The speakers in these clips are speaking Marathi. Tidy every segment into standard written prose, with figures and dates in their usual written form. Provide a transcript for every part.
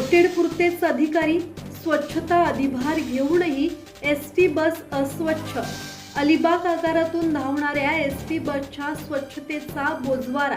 नोटेड पुरतेच अधिकारी, स्वच्छता अधिभार घेऊनही एसटी बस अस्वच्छ। अलिबाग आगारातून धावणाऱ्या एसटी बसच्या स्वच्छतेचा बोजवारा।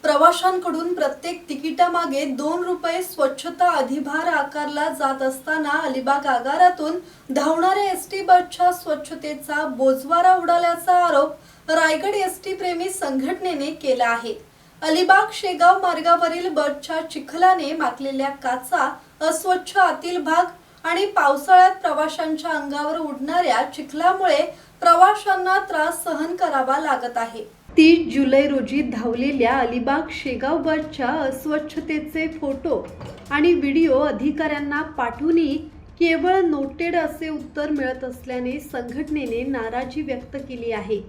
प्रवाशांकडून प्रत्येक तिकिटामागे 2 रुपये स्वच्छता अधिभार आकारला जात असताना अलिबाग आगारातून धावणाऱ्या एसटी बसच्या स्वच्छतेचा बोजवारा उडाल्याचा आरोप रायगड एसटी प्रेमी संघटनेने केला आहे। अलिबाग शेगाव मार्गावरील बसच्या चिखलाने माखलेल्या काचा, अस्वच्छ आतील भाग आणि पावसाळ्यात प्रवाशांच्या अंगावर उडणाऱ्या चिखलामुळे प्रवाशांना त्रास सहन करावा लागत आहे। 30 जुलै रोजी धावलेल्या अलिबाग शेगाव बसच्या अस्वच्छतेचे फोटो आणि व्हिडिओ अधिकाऱ्यांना पाठवूनही केवळ नोटेड असे उत्तर मिळत असल्याने संघटनेने नाराजी व्यक्त केली आहे।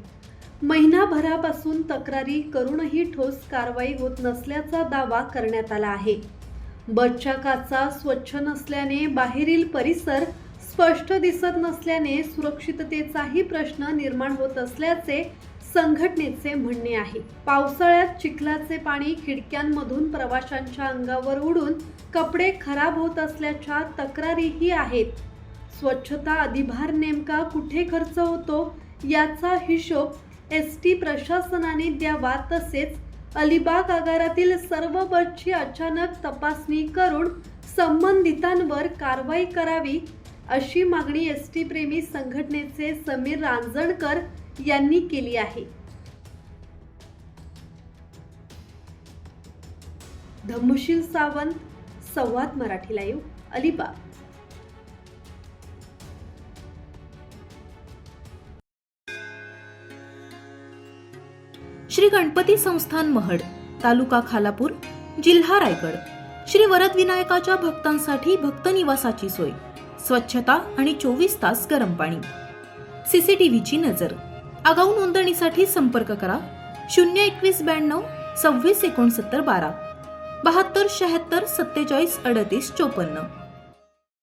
महिनाभरापासून तक्रारी करूनही ठोस कारवाई होत नसल्याचा दावा करण्यात आला आहे। बसच्या काचा स्वच्छ नसल्याने बाहेरील परिसर स्पष्ट दिसत नसल्याने सुरक्षिततेचाही प्रश्न निर्माण होत असल्याचे संघटनेचे म्हणणे आहे। पावसाळ्यात चिखलाचे पाणी खिडक्यांमधून प्रवाशांच्या अंगावर उडून कपडे खराब होत असल्याच्या तक्रारीही आहेत। स्वच्छता अधिभार नेमका कुठे खर्च होतो याचा हिशोब एसटी प्रशासनाने द्यावा, तसेच अलिबाग आगारातील सर्व बसची अचानक तपासणी करून संबंधितांवर कारवाई करावी, अशी मागणी एसटी प्रेमी संघटनेचे समीर रांजणकर यांनी केली आहे। धम्मशील सावंत, संवाद मराठी लाईव्ह, अलिबाग। श्री गणपती संस्थान महड, तालुका खालापूर, जिल्हा रायगड। श्री वरद विनायकाच्या भक्तांसाठी भक्त निवासाची सोय, स्वच्छता आणि 24 तास गरम पाणी, सीसीटीव्हीची नजर। आगाऊ नोंदणीसाठी संपर्क करा 02192 26 69 12 72 76 47 38 54।